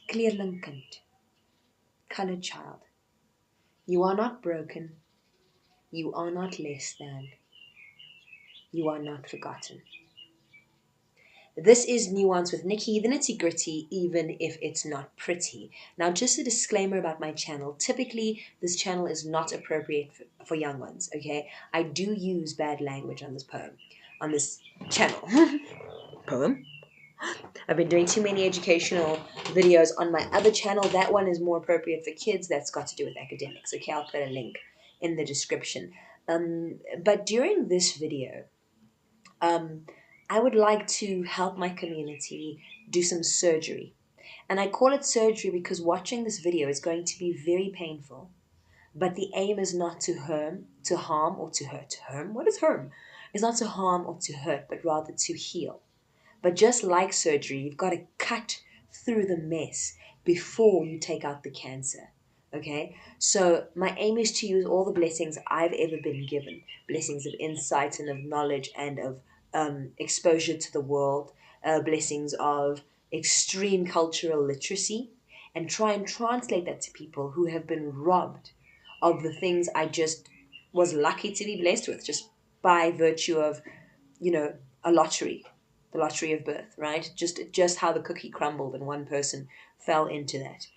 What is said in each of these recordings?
kleerlingkind, colored child. You are not broken. You are not less than. You are not forgotten. This is Nuance with Nikki, the nitty gritty, even if it's not pretty. Now, just a disclaimer about my channel. Typically, this channel is not appropriate for young ones, okay? I do use bad language on this channel. Poem? I've been doing too many educational videos on my other channel. That one is more appropriate for kids. That's got to do with academics. Okay, I'll put a link in the description. But during this video, I would like to help my community do some surgery. And I call it surgery because watching this video is going to be very painful. But the aim is not to harm or to hurt. Harm? What is harm? It's not to harm or to hurt, but rather to heal. But just like surgery, you've got to cut through the mess before you take out the cancer. Okay? So my aim is to use all the blessings I've ever been given, blessings of insight and of knowledge and of exposure to the world, blessings of extreme cultural literacy, and try and translate that to people who have been robbed of the things I just was lucky to be blessed with, just by virtue of, a lottery, the lottery of birth, right? Just how the cookie crumbled and one person fell into that.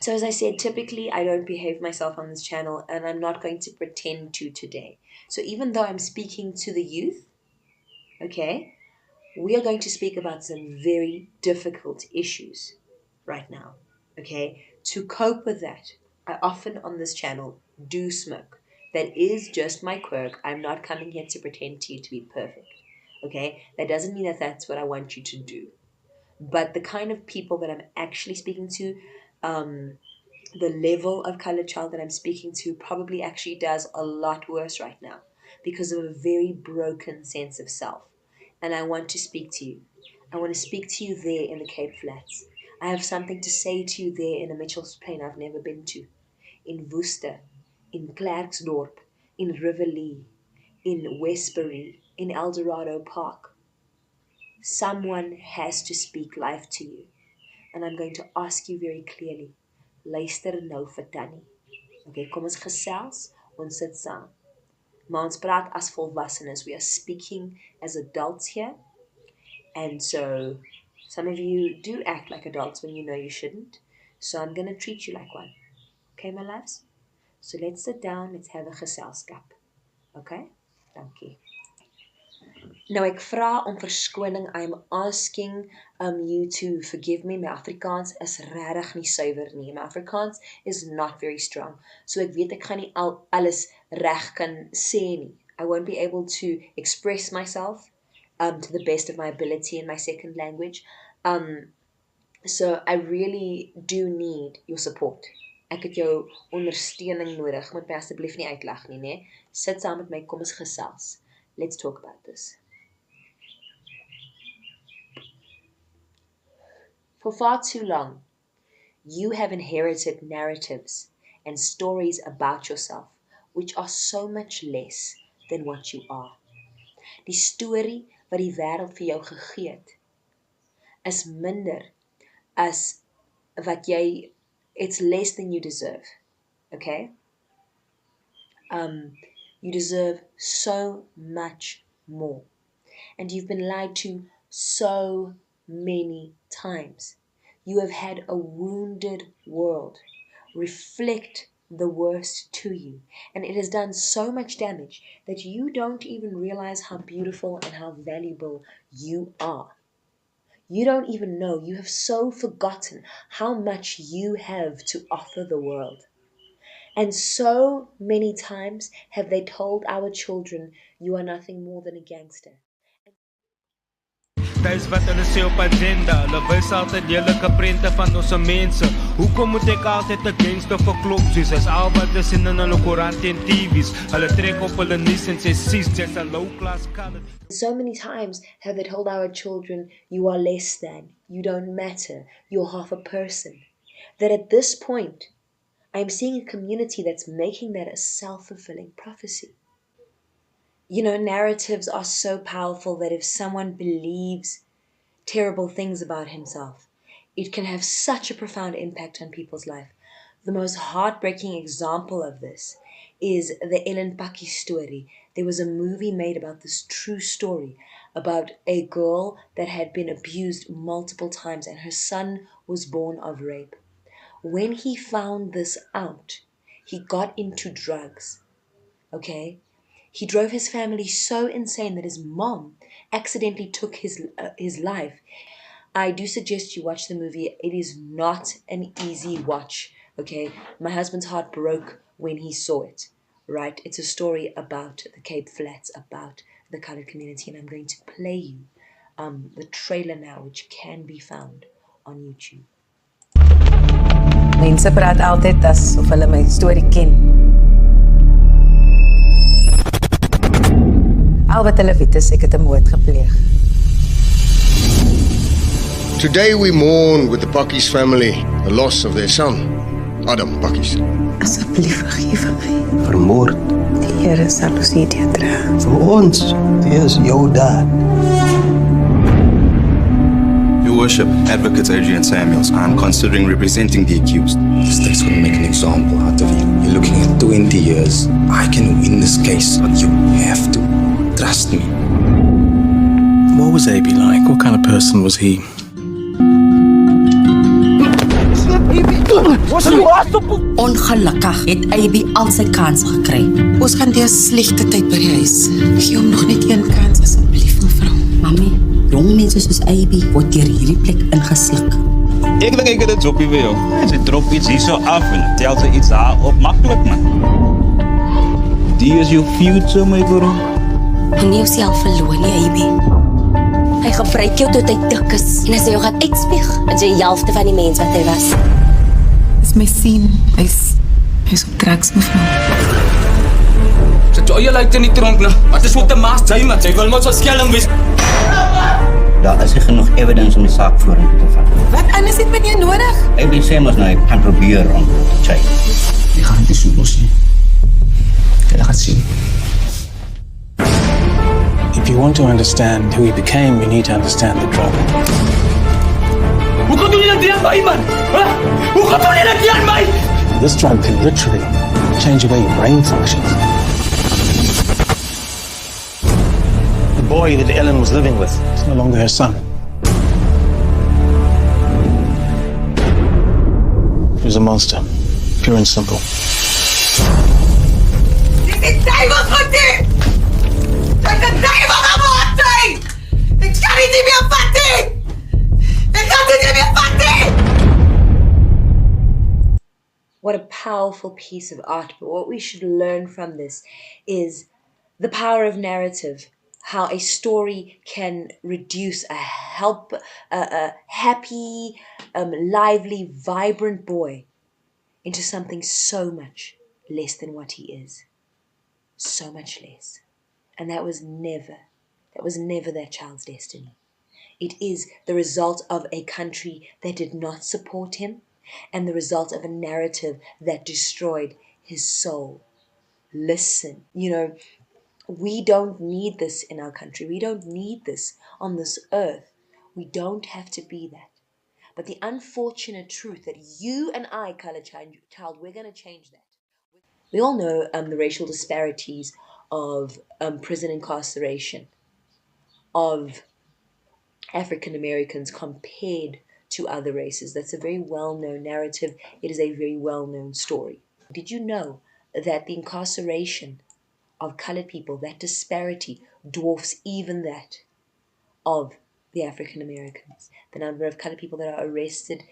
So as I said, typically I don't behave myself on this channel, and I'm not going to pretend to today. So even though I'm speaking to the youth, okay, we are going to speak about some very difficult issues right now, okay? To cope with that, I often on this channel do smoke. That is just my quirk. I'm not coming here to pretend to you to be perfect, okay? That doesn't mean that that's what I want you to do. But the kind of people that I'm actually speaking to, the level of colored child that I'm speaking to probably actually does a lot worse right now because of a very broken sense of self. And I want to speak to you. I want to speak to you there in the Cape Flats. I have something to say to you there in the Mitchells Plain I've never been to. In Worcester, in Klerksdorp, in Riverlee, in Westbury, in Eldorado Park. Someone has to speak life to you. And I'm going to ask you very clearly, luister nou vir Tannie. Okay, kom ons gesels, ons sit saam. Maar ons praat as volwassenes. We are speaking as adults here. And so some of you do act like adults when you know you shouldn't. So I'm going to treat you like one. Okay, my loves? So let's sit down, let's have a geselskap. Okay? Dankie. Nou ek vra om verskoning. I'm asking you to forgive me. My Afrikaans is regtig nie suiwer nie. My Afrikaans is not very strong. So ek weet ek gaan nie alles reg kan sê nie. I won't be able to express myself to the best of my ability in my second language. So I really do need your support. Ek het jou ondersteuning nodig. Moet my asseblief nie uitlag nie, né? Sit saam met my, kom ons gesels. Let's talk about this. For far too long, you have inherited narratives and stories about yourself which are so much less than what you are. Die storie wat die wêreld vir jou gegee het, is minder as wat jy, it's less than you deserve. Okay? You deserve so much more. And you've been lied to so many times. You have had a wounded world reflect the worst to you. And it has done so much damage that you don't even realize how beautiful and how valuable you are. You don't even know. You have so forgotten how much you have to offer the world. And so many times have they told our children, you are nothing more than a gangster. Thuis wat hulle sê op agenda, hulle wys altyd heerlike prente van ons mense. Hoekom moet ek altyd 'n gangster verklop soos as al wat is in hulle koerante en TV's? Hulle trek op hulle nuus en sê sis, jy's 'n low class colored. So many times have they told our children, you are less than, you don't matter, you're half a person. That at this point, I'm seeing a community that's making that a self-fulfilling prophecy. You know, narratives are so powerful that if someone believes terrible things about himself, it can have such a profound impact on people's life. The most heartbreaking example of this is the Ellen Paki story. There was a movie made about this true story about a girl that had been abused multiple times and her son was born of rape. When he found this out, he got into drugs. Okay? He drove his family so insane that his mom accidentally took his life. I do suggest you watch the movie. It is not an easy watch. Okay? My husband's heart broke when he saw it. Right? It's a story about the Cape Flats, about the colored community, and I'm going to play you the trailer now, which can be found on YouTube. Mense praat altyd asof hulle my storie ken. Al wat hulle weet is ek het 'n moord gepleeg. Today we mourn with the Pakkies family the loss of their son, Adam Pakkies. Asseblief vergewe my. Vermoord. Die Here sal ons nie dra. Vir ons, dis jou daad. Your Worship, Advocate Adrian Samuels, I'm considering representing the accused. The state's gonna make an example out of you. You're looking at 20 years. I can win this case, but you have to. Trust me. What was AB like? What kind of person was he? Ongelukkig het AB al sy kans gekry. Ons gaan deur 'n slegte tyd by die huis. Gee hom nog net een kans asseblief, mevrou. Mami, jong mense soos AB word deur hierdie plek ingesluk. Ek dink ek het 'n jobbie vir jou. Sy drop iets hierso af en tel sy iets daar op. Maklik, man. Die is jou future, my bro. Moenie jouself verloor nie, AB. Hy gebruik jou tot hy dik is. En as hy jou gaan uitspieg, is jy die helfte van die mens wat hy was. Dis my sien. Hy's op drugs, mevrou. Sy jy lyk in die tronk nou. Wat is ook te maas jy met? Jy wil mos so skelm wees. Daar is nie genoeg evidence om die saak vorentoe te vat. Wat anders het meneer nodig? AB sê mos nou hy gaan probeer om te check. Jy gaan dit soek mos nie. Jy gaan sien. If you want to understand who he became, you need to understand the drug. Hoe kan jy dit aan my man? Hoe kan jy dit aan my? This drug can literally change the way your brain functions. The boy that Ellen was living with is no longer her son. He was a monster, pure and simple. Dis die duiwel van dit! Dis die duiwel van my! Ek kan dit nie meer vat nie! Ek kan dit nie meer vat nie! What a powerful piece of art. But what we should learn from this is the power of narrative. How a story can reduce a happy, lively, vibrant boy into something so much less than what he is. So much less. And that was never that child's destiny. It is the result of a country that did not support him and the result of a narrative that destroyed his soul. Listen, we don't need this in our country. We don't need this on this earth. We don't have to be that. But the unfortunate truth that you and I, colored child, we're going to change that. We all know the racial disparities of prison incarceration of African Americans compared to other races. That's a very well-known narrative. It is a very well-known story. Did you know that the incarceration of colored people, that disparity dwarfs even that of the African Americans? The number of colored people that are arrested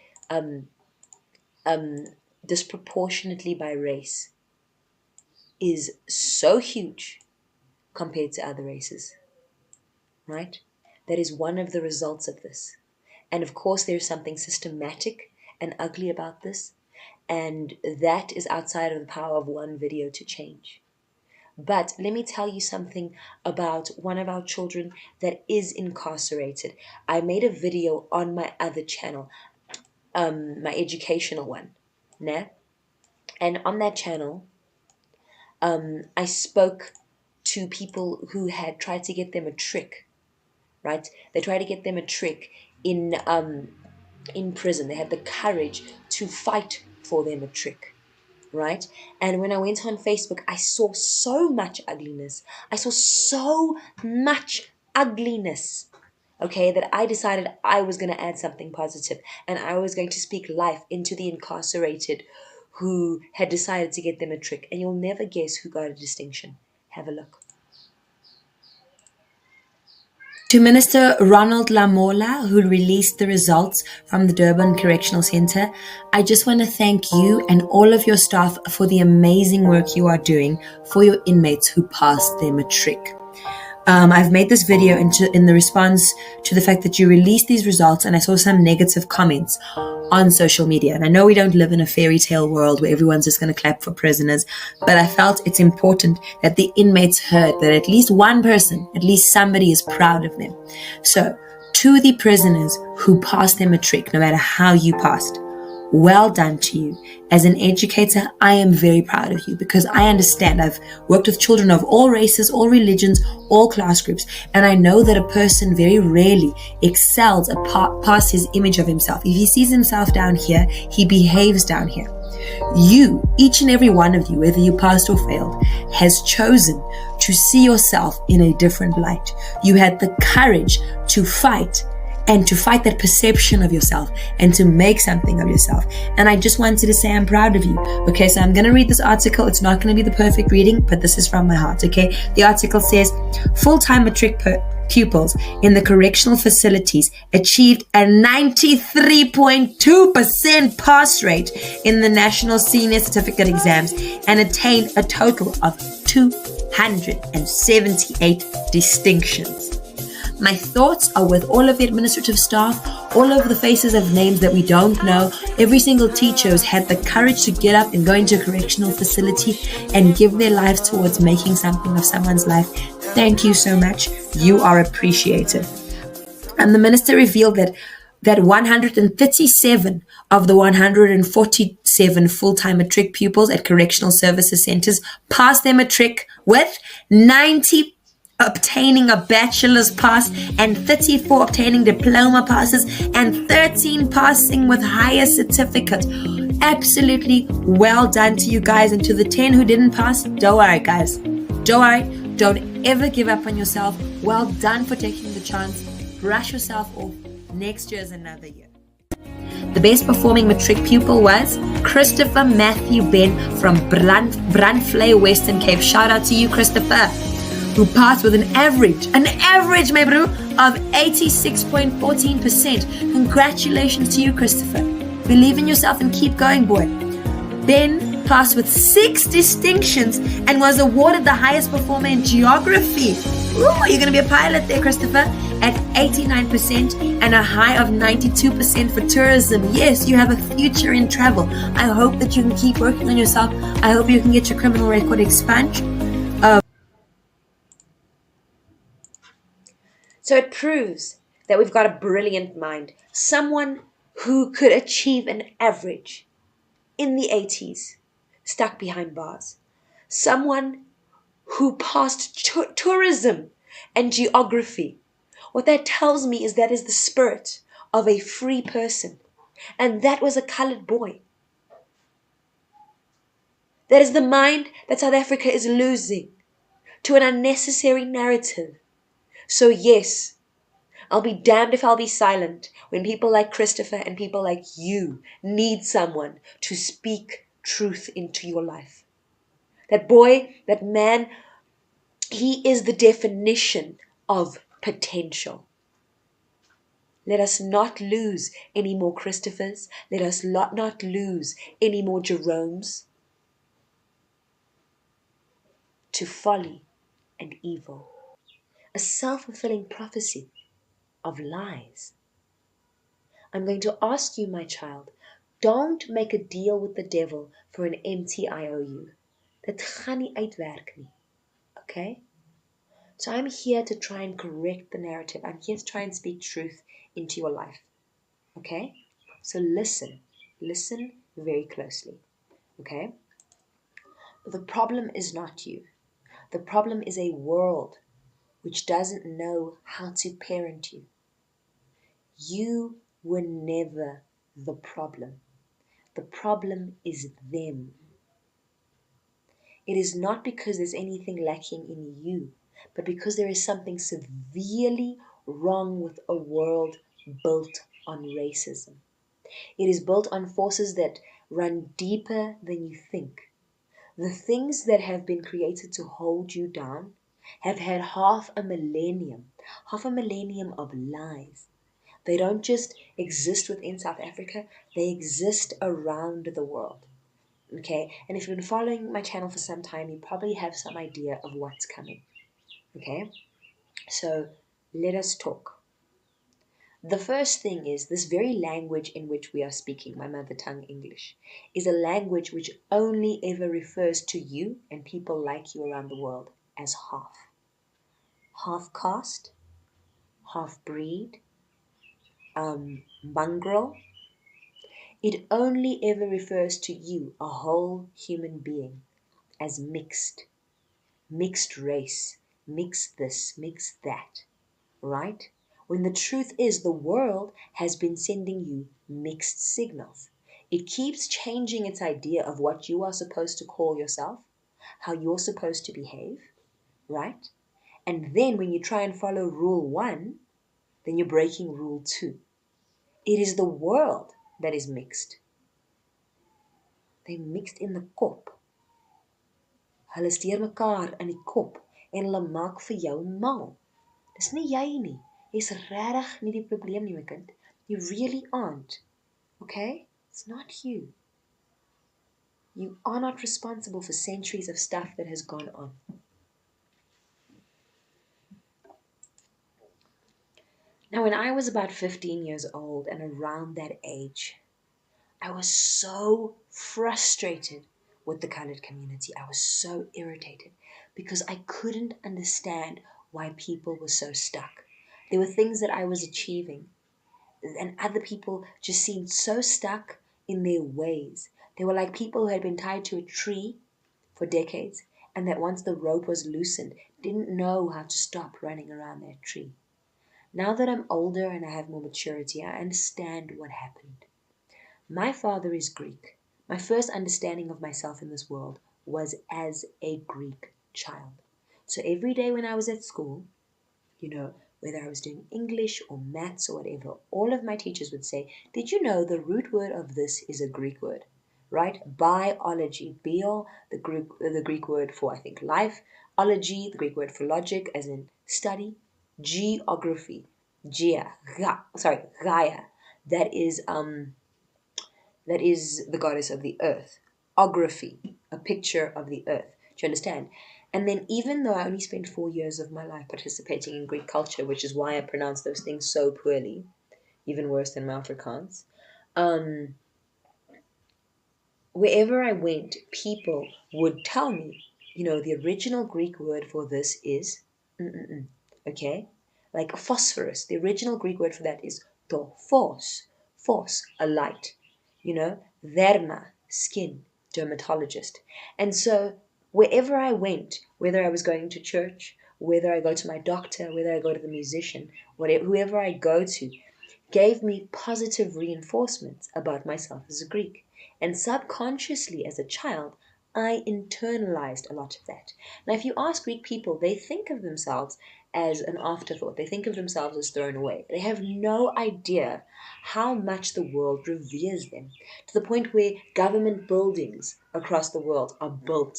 disproportionately by race is so huge compared to other races, right? That is one of the results of this. And of course, there's something systematic and ugly about this, and that is outside of the power of one video to change. But let me tell you something about one of our children that is incarcerated. I made a video on my other channel, my educational one, and on that channel, I spoke to people who had tried to get them a trick, right? They tried to get them a trick in in prison. They had the courage to fight for their matric, right? And when I went on Facebook, I saw so much ugliness. I saw so much ugliness, okay, that I decided I was going to add something positive, and I was going to speak life into the incarcerated who had decided to get them a trick. And you'll never guess who got a distinction. Have a look. To Minister Ronald Lamola, who released the results from the Durban Correctional Centre, I just want to thank you and all of your staff for the amazing work you are doing for your inmates who passed their matric. I've made this video in the response to the fact that you released these results, and I saw some negative comments on social media. And I know we don't live in a fairy tale world where everyone's just going to clap for prisoners, but I felt it's important that the inmates heard that at least one person, at least somebody is proud of them. So, to the prisoners who passed their matric, no matter how you passed, well done to you. As an educator, I am very proud of you because I understand. I've worked with children of all races, all religions, all class groups, and I know that a person very rarely excels past his image of himself. If he sees himself down here, he behaves down here. You, each and every one of you, whether you passed or failed, has chosen to see yourself in a different light. You had the courage to fight, and to fight that perception of yourself and to make something of yourself. And I just wanted to say I'm proud of you. Okay, so I'm going to read this article. It's not going to be the perfect reading, but this is from my heart, okay? The article says, full-time matric pupils in the correctional facilities achieved a 93.2% pass rate in the National Senior Certificate exams and attained a total of 278 distinctions. My thoughts are with all of the administrative staff, all of the faces of names that we don't know. Every single teacher has had the courage to get up and go into a correctional facility and give their lives towards making something of someone's life. Thank you so much. You are appreciated. And the minister revealed that 137 of the 147 full-time matric pupils at correctional services centers passed their matric with 90 obtaining a bachelor's pass and 34 obtaining diploma passes and 13 passing with higher certificates. Absolutely well done to you guys. And to the 10 who didn't pass, don't worry guys. Don't worry. Don't ever give up on yourself. Well done for taking the chance. Brush yourself off. Next year is another year. The best performing matric pupil was Christopher Matthew Ben from Brandvlei, Western Cape. Shout out to you, Christopher, who passed with an average, my bro, of 86.14%. Congratulations to you, Christopher. Believe in yourself and keep going, boy. Ben passed with 6 distinctions and was awarded the highest performer in geography. Ooh, you're going to be a pilot there, Christopher, at 89% and a high of 92% for tourism. Yes, you have a future in travel. I hope that you can keep working on yourself. I hope you can get your criminal record expunged. So it proves that we've got a brilliant mind. Someone who could achieve an average in the 80s, stuck behind bars. Someone who passed tourism and geography. What that tells me is that is the spirit of a free person. And that was a colored boy. That is the mind that South Africa is losing to an unnecessary narrative. So yes, I'll be damned if I'll be silent when people like Christopher and people like you need someone to speak truth into your life. That boy, that man, he is the definition of potential. Let us not lose any more Christophers. Let us not lose any more Jeromes to folly and evil. A self-fulfilling prophecy of lies. I'm going to ask you, my child, don't make a deal with the devil for an empty IOU. Dit gaan nie uitwerk nie. Okay? So I'm here to try and correct the narrative. I'm here to try and speak truth into your life. Okay? So listen. Listen very closely. Okay? The problem is not you. The problem is a world which doesn't know how to parent you. You were never the problem. The problem is them. It is not because there's anything lacking in you, but because there is something severely wrong with a world built on racism. It is built on forces that run deeper than you think. The things that have been created to hold you down have had half a millennium of lies. They don't just exist within South Africa, they exist around the world. Okay, and if you've been following my channel for some time, you probably have some idea of what's coming. Okay, so let us talk. The first thing is this very language in which we are speaking, my mother tongue English, is a language which only ever refers to you and people like you around the world as half. Half caste, half breed, mongrel. It only ever refers to you, a whole human being, as mixed race, mixed this, mixed that, right? When the truth is the world has been sending you mixed signals. It keeps changing its idea of what you are supposed to call yourself, how you're supposed to behave, right? And then when you try and follow rule 1, then you're breaking rule 2. It is the world that is mixed. They're mixed in the kop. Hulle steur mekaar in die kop en hulle maak vir jou mal. Dis nie jy nie. Jy's regtig nie die probleem nie, my kind. You really aren't. Okay? It's not you. You are not responsible for centuries of stuff that has gone on. Now, when I was about 15 years old and around that age, I was so frustrated with the colored community. I was so irritated because I couldn't understand why people were so stuck. There were things that I was achieving and other people just seemed so stuck in their ways. They were like people who had been tied to a tree for decades and that once the rope was loosened, didn't know how to stop running around that tree. Now that I'm older and I have more maturity, I understand what happened. My father is Greek. My first understanding of myself in this world was as a Greek child. So every day when I was at school, whether I was doing English or maths or whatever, all of my teachers would say, did you know the root word of this is a Greek word, right? Biology, bio, the Greek word for, I think, life, ology, the Greek word for logic, as in study, geography, Gaia, that is the goddess of the earth. Ography, a picture of the earth. Do you understand? And then even though I only spent 4 years of my life participating in Greek culture, which is why I pronounce those things so poorly, even worse than my Afrikaans, wherever I went, people would tell me, the original Greek word for this is, okay? Like phosphorus, the original Greek word for that is to phos, a light. Derma, skin, dermatologist. And so wherever I went, whether I was going to church, whether I go to my doctor, whether I go to the musician, whoever I go to, gave me positive reinforcements about myself as a Greek. And subconsciously as a child, I internalized a lot of that. Now, if you ask Greek people, they think of themselves as an afterthought. They think of themselves as thrown away. They have no idea how much the world reveres them, to the point where government buildings across the world are built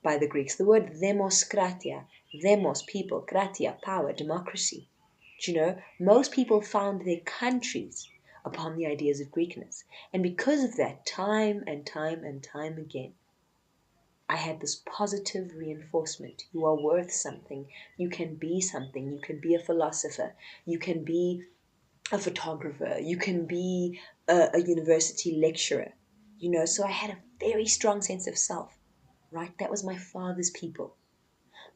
by the Greeks. The word demoskratia, demos, people, kratia, power, democracy. Most people found their countries upon the ideas of Greekness. And because of that, time and time and time again, I had this positive reinforcement. You are worth something. You can be something. You can be a philosopher. You can be a photographer. You can be a university lecturer. So I had a very strong sense of self, right? That was my father's people.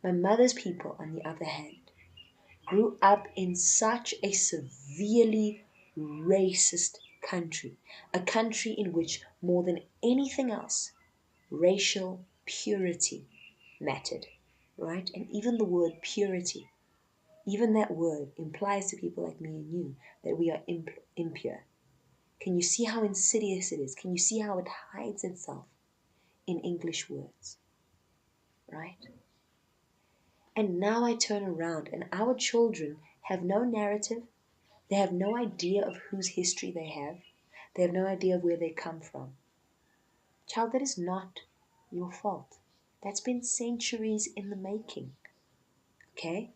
My mother's people, on the other hand, grew up in such a severely racist country, a country in which more than anything else, racial purity mattered, right? And even the word purity Even that word implies to people like me and you that we are impure. Can you see how insidious it is? Can you see how it hides itself in English words? Right? And now I turn around and our children have no narrative. They have no idea of whose history they have. They have no idea of where they come from. Child, that is not your fault. That's been centuries in the making. Okay?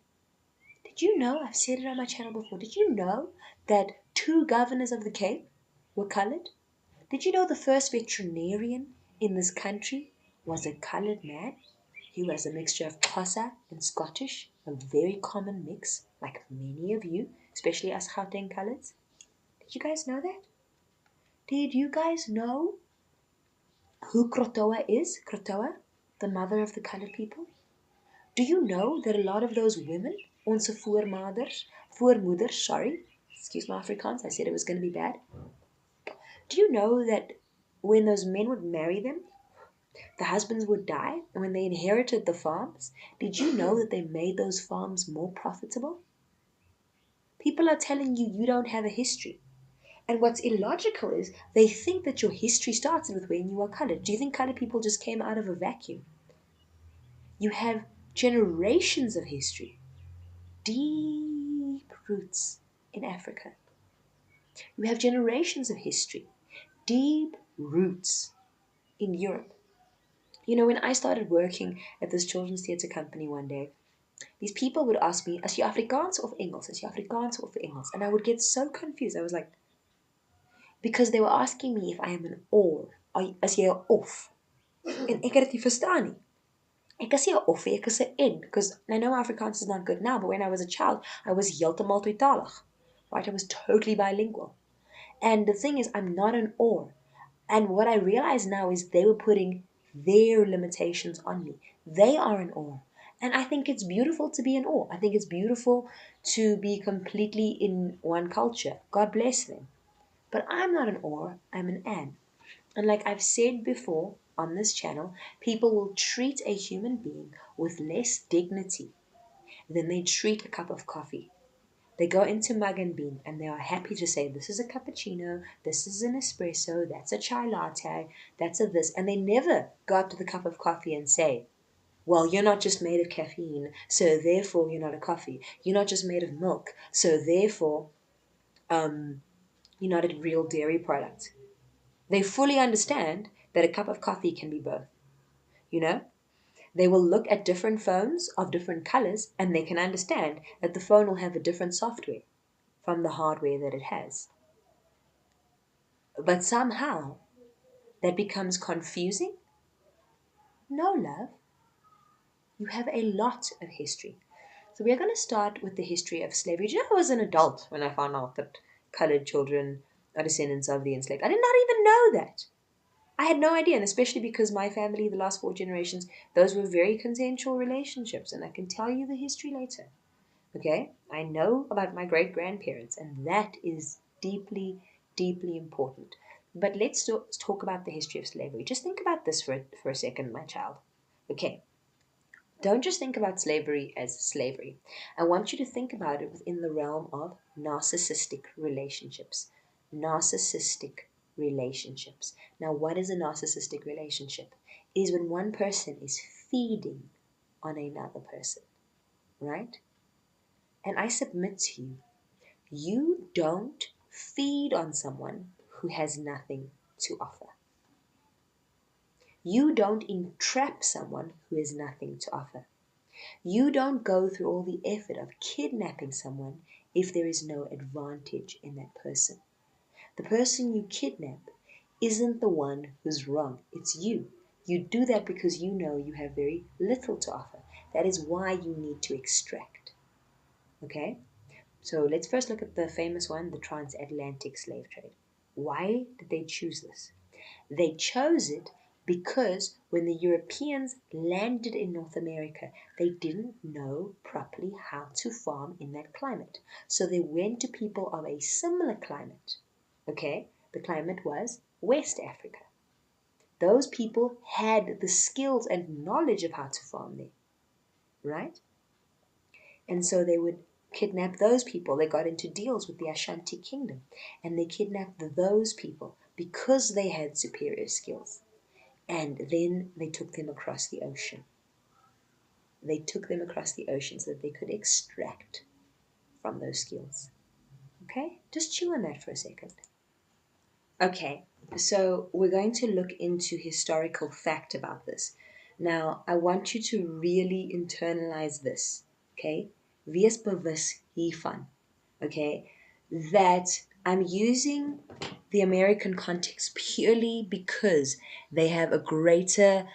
Did you know, I've said it on my channel before, did you know that 2 governors of the Cape were colored? Did you know the first veterinarian in this country was a colored man? He was a mixture of Xhosa and Scottish, a very common mix, like many of you, especially us Gauteng coloreds. Did you guys know that? Did you guys know who Krotoa is? Krotoa, the mother of the colored people? Do you know that a lot of those women, onze voormoeders, excuse my Afrikaans, I said it was going to be bad. Do you know that when those men would marry them, the husbands would die, and when they inherited the farms, did you know that they made those farms more profitable? People are telling you you don't have a history. And what's illogical is they think that your history starts with when you are colored. Do you think colored people just came out of a vacuum? You have generations of history, deep roots in Africa. You have generations of history, deep roots in Europe. You know, when I started working at this children's theatre company one day, these people would ask me, "Is jy Afrikaans of Engels? Is jy Afrikaans of Engels?" And I would get so confused. I was like, because they were asking me if I am an or, is jy 'n of? En ek het dit nie verstaan nie. Ek is nie 'n of, ek is 'n en, because I know Afrikaans is not good now, but when I was a child, I was heeltemal tweetalig. Right? I was totally bilingual. And the thing is, I'm not an or. And what I realize now is they were putting their limitations on me. They are an or. And I think it's beautiful to be an or. I think it's beautiful to be completely in one culture. God bless them. But I'm not an or, I'm an and. And like I've said before on this channel, people will treat a human being with less dignity than they treat a cup of coffee. They go into Mug and Bean and they are happy to say, this is a cappuccino, this is an espresso, that's a chai latte, that's a this. And they never go up to the cup of coffee and say, well, you're not just made of caffeine, so therefore you're not a coffee. You're not just made of milk, so therefore you're not a real dairy product. They fully understand that a cup of coffee can be both. You know? They will look at different phones of different colors and they can understand that the phone will have a different software from the hardware that it has. But somehow that becomes confusing. No, love. You have a lot of history. So we're going to start with the history of slavery. You know, I was an adult when I found out that colored children are descendants of the enslaved. I did not even know that. I had no idea, and especially because my family, the last 4 generations, those were very consensual relationships, and I can tell you the history later. Okay? I know about my great-grandparents, and that is deeply, deeply important. But let's talk about the history of slavery. Just think about this for a second, my child. Okay? Don't just think about slavery as slavery. I want you to think about it within the realm of narcissistic relationships. Narcissistic relationships. Now, what is a narcissistic relationship? It is when one person is feeding on another person, right? And I submit to you, you don't feed on someone who has nothing to offer. You don't entrap someone who has nothing to offer. You don't go through all the effort of kidnapping someone if there is no advantage in that person. The person you kidnap isn't the one who's wrong. It's you. You do that because you know you have very little to offer. That is why you need to extract. Okay? So let's first look at the famous one, the transatlantic slave trade. Why did they choose this? They chose it because when the Europeans landed in North America, they didn't know properly how to farm in that climate. So they went to people of a similar climate. Okay? The climate was West Africa. Those people had the skills and knowledge of how to farm there. Right? And so they would kidnapped those people. They got into deals with the Ashanti kingdom, and they kidnapped those people because they had superior skills. And then they took them across the ocean. They took them across the ocean so that they could extract from those skills. Okay? Just chew on that for a second. Okay, so we're going to look into historical fact about this. Now, I want you to really internalize this, okay? Wees bewus hiervan, okay? That I'm using the American context purely because they have a greater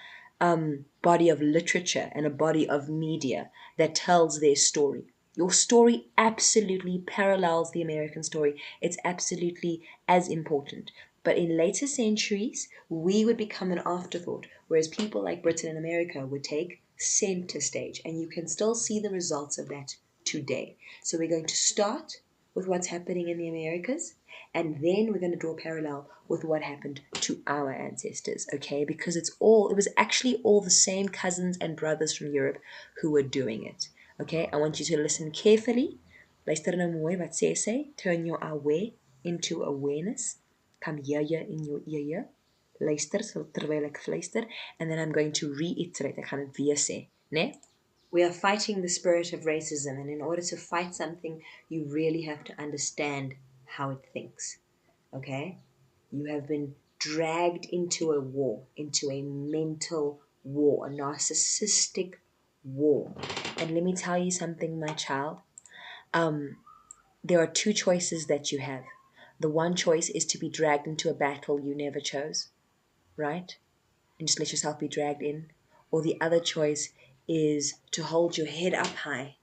body of literature and a body of media that tells their story. Your story absolutely parallels the American story. It's absolutely as important. But in later centuries, we would become an afterthought, whereas people like Britain and America would take center stage. And you can still see the results of that today. So we're going to start with what's happening in the Americas, and then we're going to draw a parallel with what happened to our ancestors, okay? Because it was actually all the same cousins and brothers from Europe who were doing it. Okay, I want you to listen carefully. Luister nou mooi wat sê. Turn your aware into awareness. Come hear in your ear. Luister terwyl ek fluister. And then I'm going to reiterate. Ek gaan dit weer sê, né? We are fighting the spirit of racism, and in order to fight something, you really have to understand how it thinks. Okay? You have been dragged into a war, into a mental war, a narcissistic war. And let me tell you something, my child. There are two choices that you have. The one choice is to be dragged into a battle you never chose, right? And just let yourself be dragged in. Or the other choice is to hold your head up high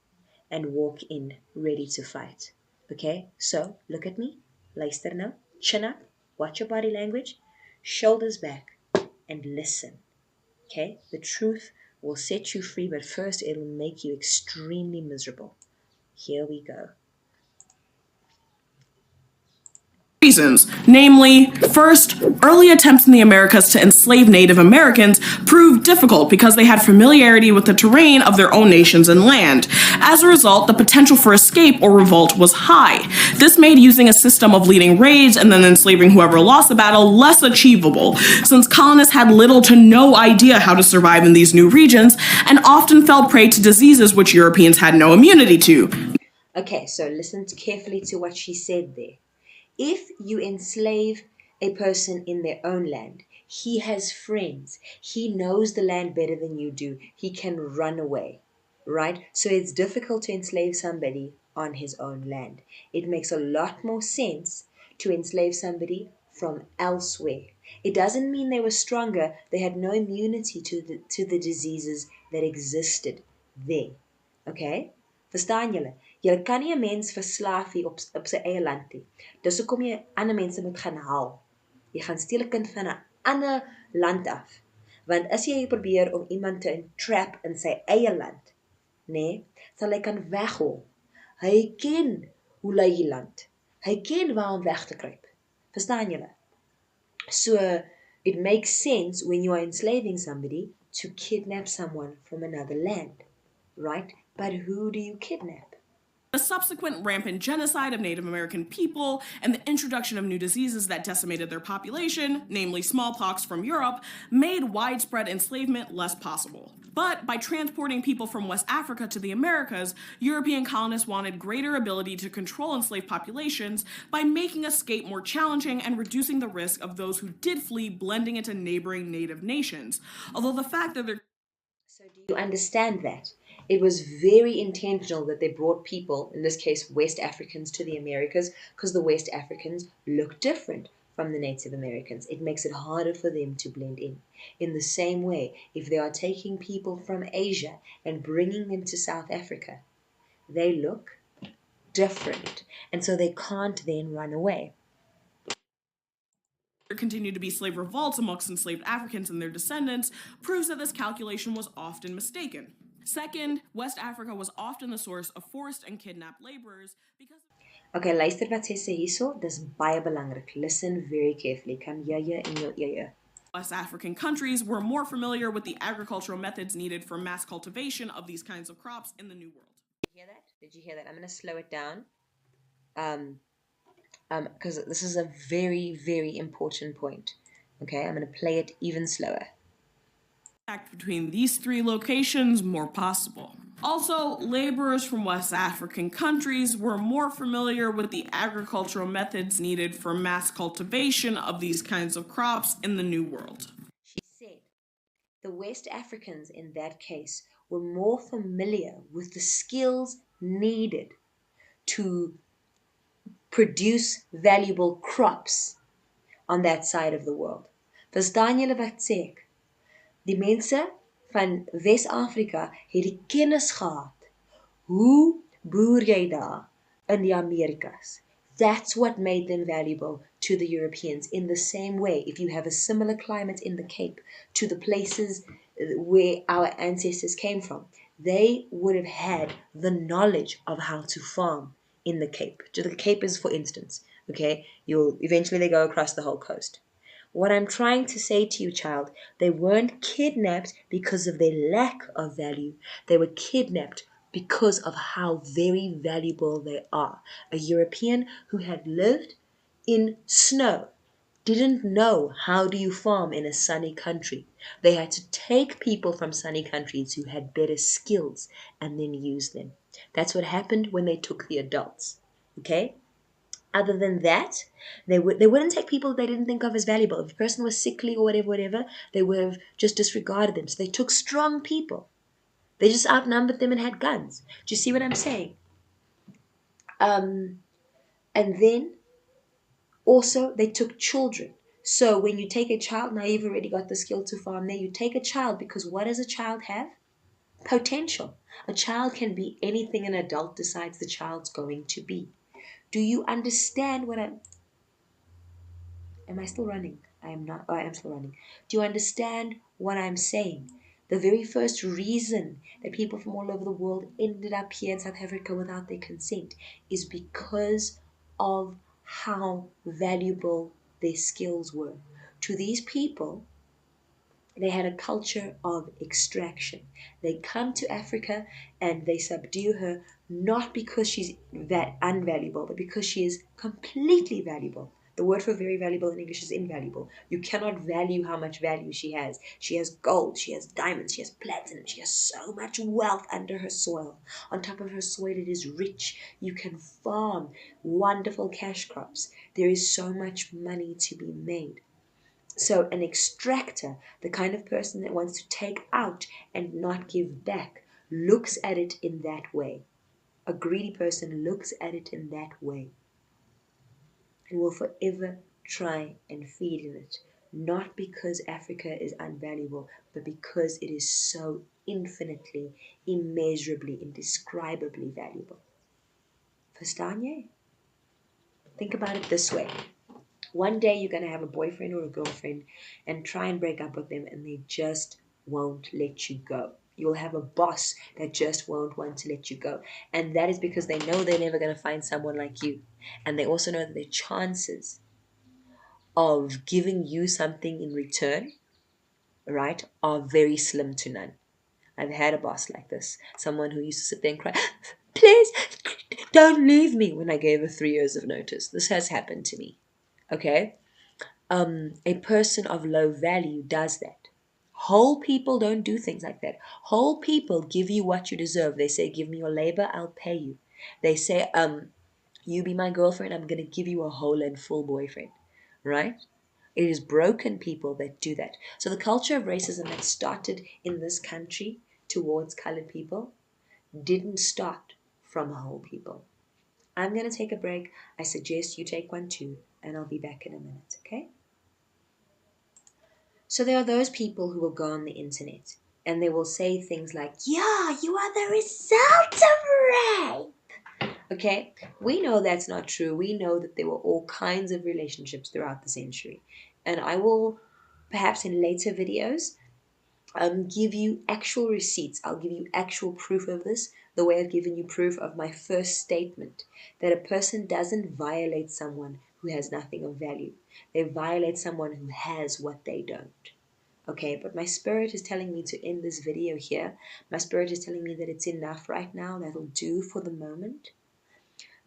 and walk in ready to fight. Okay? So, look at me. Luister nou. Chin up. Watch your body language. Shoulders back. And listen. Okay? The truth will set you free, but first it'll make you extremely miserable. Here we go. Reasons, namely, first, early attempts in the Americas to enslave Native Americans proved difficult because they had familiarity with the terrain of their own nations and land. As a result, the potential for escape or revolt was high. This made using a system of leading raids and then enslaving whoever lost the battle less achievable, since colonists had little to no idea how to survive in these new regions and often fell prey to diseases which Europeans had no immunity to. Okay, so listen carefully to what she said there. If you enslave a person in their own land, he has friends. He knows the land better than you do. He can run away, right? So it's difficult to enslave somebody on his own land. It makes a lot more sense to enslave somebody from elsewhere. It doesn't mean they were stronger. They had no immunity to the diseases that existed there. Okay? Verstaan julle? Jy kan nie 'n mens verslaaf hier op sy eie land nie. Dis hoekom jy ander mense moet gaan haal. Jy gaan steel 'n kind van 'n ander land af. Want as jy probeer om iemand te entrap in sy eie land, nee, sal hy kan weghol. Hy ken hoe lei die land. Hy ken waar om weg te kruip. Verstaan julle? So it makes sense when you are enslaving somebody to kidnap someone from another land, right? But who do you kidnap? The subsequent rampant genocide of Native American people and the introduction of new diseases that decimated their population, namely smallpox from Europe, made widespread enslavement less possible. But by transporting people from West Africa to the Americas, European colonists wanted greater ability to control enslaved populations by making escape more challenging and reducing the risk of those who did flee blending into neighboring native nations. Although the fact that they're... So do you understand that? It was very intentional that they brought people, in this case West Africans, to the Americas because the West Africans look different from the Native Americans. It makes it harder for them to blend in. In the same way, if they are taking people from Asia and bringing them to South Africa, they look different. And so they can't then run away. There continued to be slave revolts amongst enslaved Africans and their descendants proves that this calculation was often mistaken. Second, West Africa was often the source of forced and kidnapped laborers because... Okay, luister wat sê hierso, dis baie belangrik. Listen very carefully. Kan jy in your ear. West African countries were more familiar with the agricultural methods needed for mass cultivation of these kinds of crops in the New World. You hear that? Did you hear that? I'm going to slow it down. Because this is a very, very important point. Okay, I'm going to play it even slower. Between these three locations more possible. Also, laborers from West African countries were more familiar with the agricultural methods needed for mass cultivation of these kinds of crops in the New World. She said the West Africans in that case were more familiar with the skills needed to produce valuable crops on that side of the world. Verstaan julle wat sê ek? Die mense van Wes-Afrika het die kennis gehad. Hoe boer jy daar in die Amerikas? That's what made them valuable to the Europeans. In the same way, if you have a similar climate in the Cape to the places where our ancestors came from, they would have had the knowledge of how to farm in the Cape. The Cape is, for instance, okay, eventually they go across the whole coast. What I'm trying to say to you, child, they weren't kidnapped because of their lack of value. They were kidnapped because of how very valuable they are. A European who had lived in snow didn't know how do you farm in a sunny country. They had to take people from sunny countries who had better skills and then use them. That's what happened when they took the adults. Okay? Other than that, they wouldn't take people they didn't think of as valuable. If a person was sickly or whatever, they would have just disregarded them. So they took strong people. They just outnumbered them and had guns. Do you see what I'm saying? And then also they took children. So when you take a child, now you've already got the skill to farm there. You take a child because what does a child have? Potential. A child can be anything an adult decides the child's going to be. Do you understand what am I still running? I am not. Oh, I am still running. Do you understand what I'm saying? The very first reason that people from all over the world ended up here in South Africa without their consent is because of how valuable their skills were. To these people, they had a culture of extraction. They come to Africa and they subdue her not because she's unvaluable, but because she is completely valuable. The word for very valuable in English is invaluable. You cannot value how much value she has. She has gold, she has diamonds, she has platinum, she has so much wealth under her soil. On top of her soil, it is rich. You can farm wonderful cash crops. There is so much money to be made. So an extractor, the kind of person that wants to take out and not give back, looks at it in that way. A greedy person looks at it in that way and will forever try and feed in it. Not because Africa is unvaluable, but because it is so infinitely, immeasurably, indescribably valuable. Verstaan jy? Think about it this way. One day you're going to have a boyfriend or a girlfriend and try and break up with them and they just won't let you go. You'll have a boss that just won't want to let you go. And that is because they know they're never going to find someone like you. And they also know that their chances of giving you something in return, right, are very slim to none. I've had a boss like this. Someone who used to sit there and cry, please, don't leave me, when I gave her 3 years of notice. This has happened to me. Okay? A person of low value does that. Whole people don't do things like that. Whole people give you what you deserve. They say, give me your labor, I'll pay you. They say, you be my girlfriend, I'm going to give you a whole and full boyfriend. Right? It is broken people that do that. So the culture of racism that started in this country towards colored people didn't start from whole people. I'm going to take a break. I suggest you take one too, and I'll be back in a minute, okay? So there are those people who will go on the internet and they will say things like, yeah, you are the result of rape. Okay? We know that's not true. We know that there were all kinds of relationships throughout the century. And I will, perhaps in later videos, give you actual receipts. I'll give you actual proof of this, the way I've given you proof of my first statement, that a person doesn't violate someone who has nothing of value. They violate someone who has what they don't. Okay, but my spirit is telling me to end this video here. My spirit is telling me that it's enough right now. That'll do for the moment.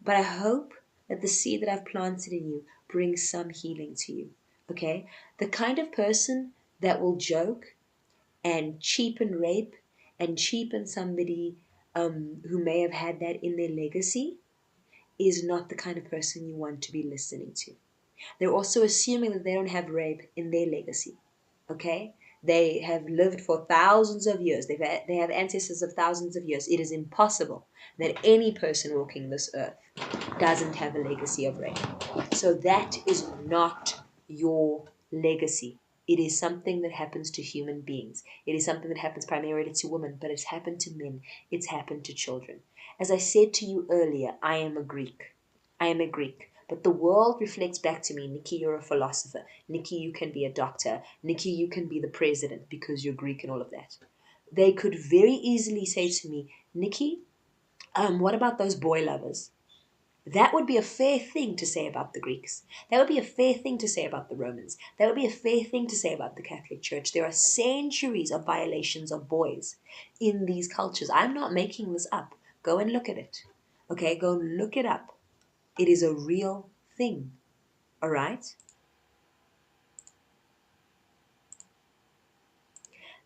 But I hope that the seed that I've planted in you brings some healing to you. Okay? The kind of person that will joke and cheapen rape and cheapen somebody who may have had that in their legacy is not the kind of person you want to be listening to. They're also assuming that they don't have rape in their legacy. Okay? They have lived for thousands of years. They have ancestors of thousands of years. It is impossible that any person walking this earth doesn't have a legacy of rape. So that is not your legacy. It is something that happens to human beings. It is something that happens primarily to women, but it's happened to men. It's happened to children. As I said to you earlier, I am a Greek. I am a Greek. But the world reflects back to me, Nikki, you're a philosopher. Nikki, you can be a doctor. Nikki, you can be the president because you're Greek and all of that. They could very easily say to me, Nikki, what about those boy lovers? That would be a fair thing to say about the Greeks. That would be a fair thing to say about the Romans. That would be a fair thing to say about the Catholic Church. There are centuries of violations of boys in these cultures. I'm not making this up. Go and look at it. Okay, go look it up. It is a real thing. All right?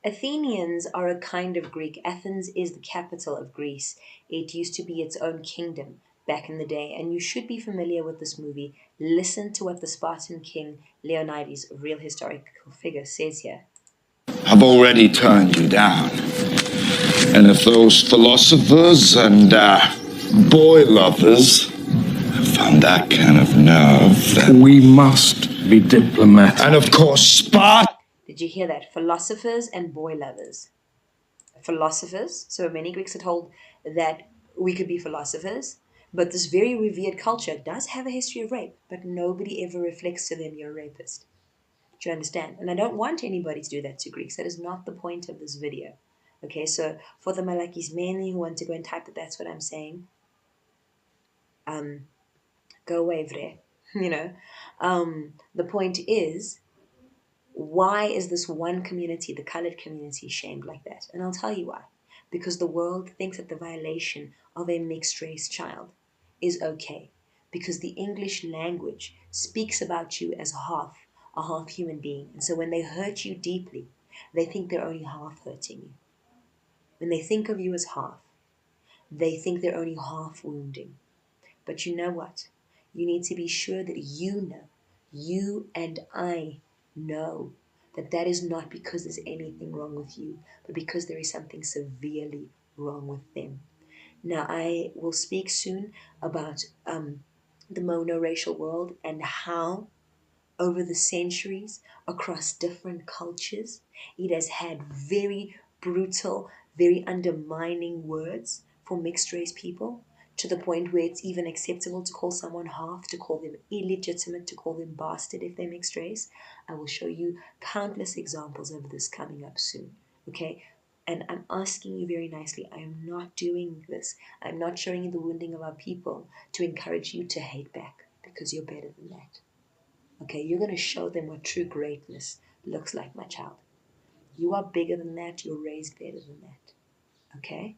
Athenians are a kind of Greek. Athens is the capital of Greece. It used to be its own kingdom back in the day, and you should be familiar with this movie. Listen to what the Spartan king Leonidas, a real historical figure, says here. I've already turned you down. And if those philosophers and boy lovers found that kind of nerve, then we must be diplomatic. And of course, Sparta. Did you hear that? Philosophers and boy lovers. Philosophers. So many Greeks are told that we could be philosophers, but this very revered culture does have a history of rape, but nobody ever reflects to them you're a rapist. Do you understand? And I don't want anybody to do that to Greeks. That is not the point of this video. Okay, so for the Malakis mainly who want to go and type that that's what I'm saying, go away, Vre. You know, the point is, why is this one community, the colored community, shamed like that? And I'll tell you why. Because the world thinks that the violation of a mixed race child is okay. Because the English language speaks about you as a half human being. And so when they hurt you deeply, they think they're only half hurting you. When they think of you as half, they think they're only half wounding. But you know what? You need to be sure that you and I know that that is not because there's anything wrong with you, but because there is something severely wrong with them. Now, I will speak soon about the monoracial world and how over the centuries, across different cultures, it has had very brutal, very undermining words for mixed race people, to the point where it's even acceptable to call someone half, to call them illegitimate, to call them bastard if they're mixed race. I will show you countless examples of this coming up soon, okay? And I'm asking you very nicely, I am not doing this. I'm not showing you the wounding of our people to encourage you to hate back, because you're better than that. Okay, you're going to show them what true greatness looks like, my child. You are bigger than that. You're raised better than that. Okay?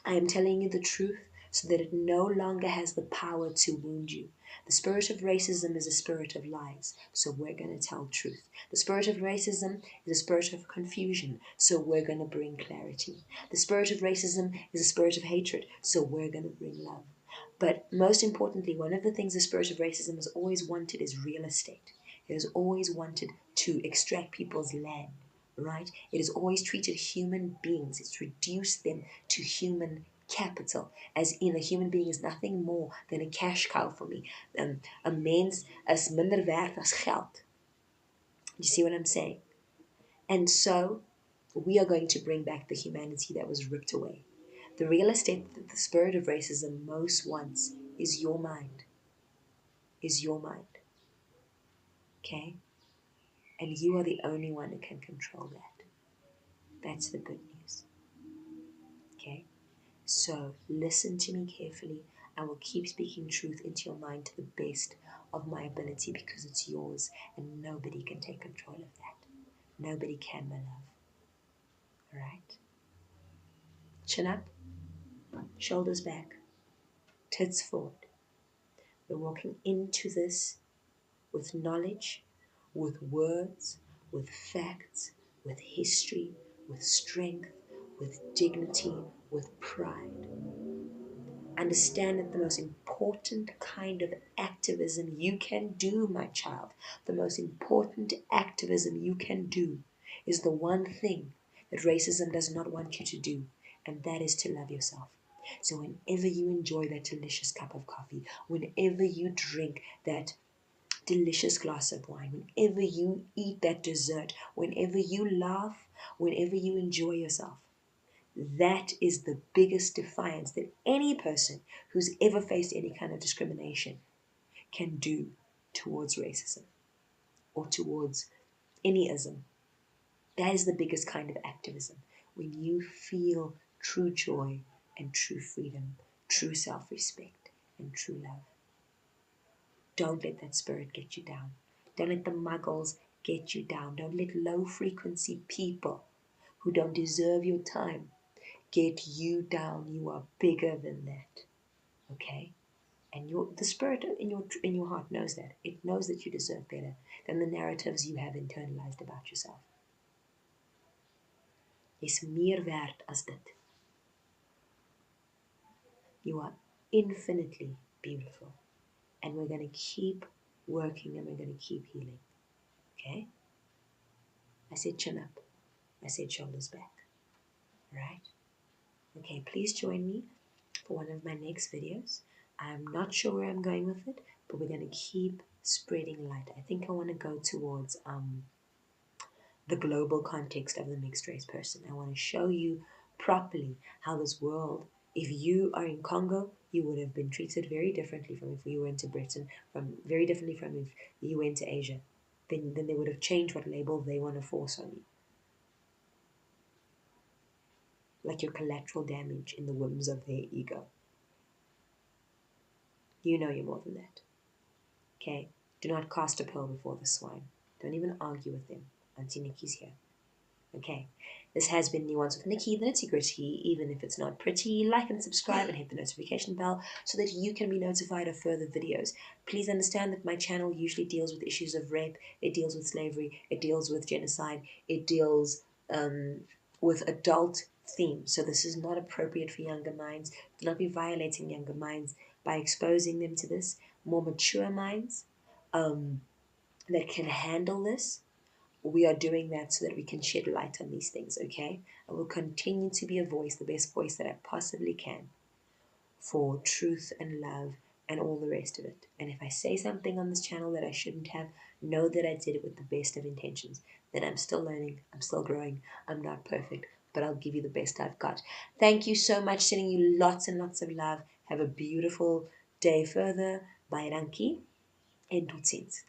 I am telling you the truth so that it no longer has the power to wound you. The spirit of racism is a spirit of lies, so we're going to tell truth. The spirit of racism is a spirit of confusion, so we're going to bring clarity. The spirit of racism is a spirit of hatred, so we're going to bring love. But most importantly, one of the things the spirit of racism has always wanted is real estate. It has always wanted to extract people's land, right? It has always treated human beings, it's reduced them to human capital, as in a human being is nothing more than a cash cow for me. A mens is minder werd as geld. You see what I'm saying? And so we are going to bring back the humanity that was ripped away. The real estate that the spirit of racism most wants is your mind. Is your mind. Okay? And you are the only one who can control that. That's the good news. Okay? So listen to me carefully. I will keep speaking truth into your mind to the best of my ability, because it's yours and nobody can take control of that. Nobody can, my love. All right? Chin up, shoulders back, tits forward. We're walking into this with knowledge, with words, with facts, with history, with strength, with dignity, with pride. Understand that the most important kind of activism you can do, my child, the most important activism you can do is the one thing that racism does not want you to do, and that is to love yourself. So whenever you enjoy that delicious cup of coffee, whenever you drink that delicious glass of wine, whenever you eat that dessert, whenever you laugh, whenever you enjoy yourself, that is the biggest defiance that any person who's ever faced any kind of discrimination can do towards racism or towards any ism. That is the biggest kind of activism, when you feel true joy and true freedom, true self-respect and true love. Don't let that spirit get you down. Don't let the muggles get you down. Don't let low-frequency people who don't deserve your time get you down. You are bigger than that, okay? And the spirit in your heart knows that. It knows that you deserve better than the narratives you have internalized about yourself. Jy's meer werd as dit. You are infinitely beautiful, and we're going to keep working and we're going to keep healing, okay? I said chin up. I said shoulders back, all right? Okay, please join me for one of my next videos. I'm not sure where I'm going with it, but we're going to keep spreading light. I think I want to go towards the global context of the mixed race person. I want to show you properly how this world, if you are in Congo, you would have been treated very differently from if you went to Britain, very differently from if you went to Asia. Then they would have changed what label they want to force on you. Like your collateral damage in the whims of their ego. You know you're more than that. Okay? Do not cast a pearl before the swine. Don't even argue with them. Auntie Nikki's here. Okay? This has been Nuance with Nikki, the nitty gritty. Even if it's not pretty, like and subscribe and hit the notification bell so that you can be notified of further videos. Please understand that my channel usually deals with issues of rape, it deals with slavery, it deals with genocide, it deals with adult themes. So this is not appropriate for younger minds. Do not be violating younger minds by exposing them to this. More mature minds that can handle this, we are doing that so that we can shed light on these things, okay? I will continue to be a voice, the best voice that I possibly can, for truth and love and all the rest of it. And if I say something on this channel that I shouldn't have, know that I did it with the best of intentions, that I'm still learning, I'm still growing, I'm not perfect, but I'll give you the best I've got. Thank you so much, sending you lots and lots of love. Have a beautiful day further. Bye, Ranki, and tot ziens.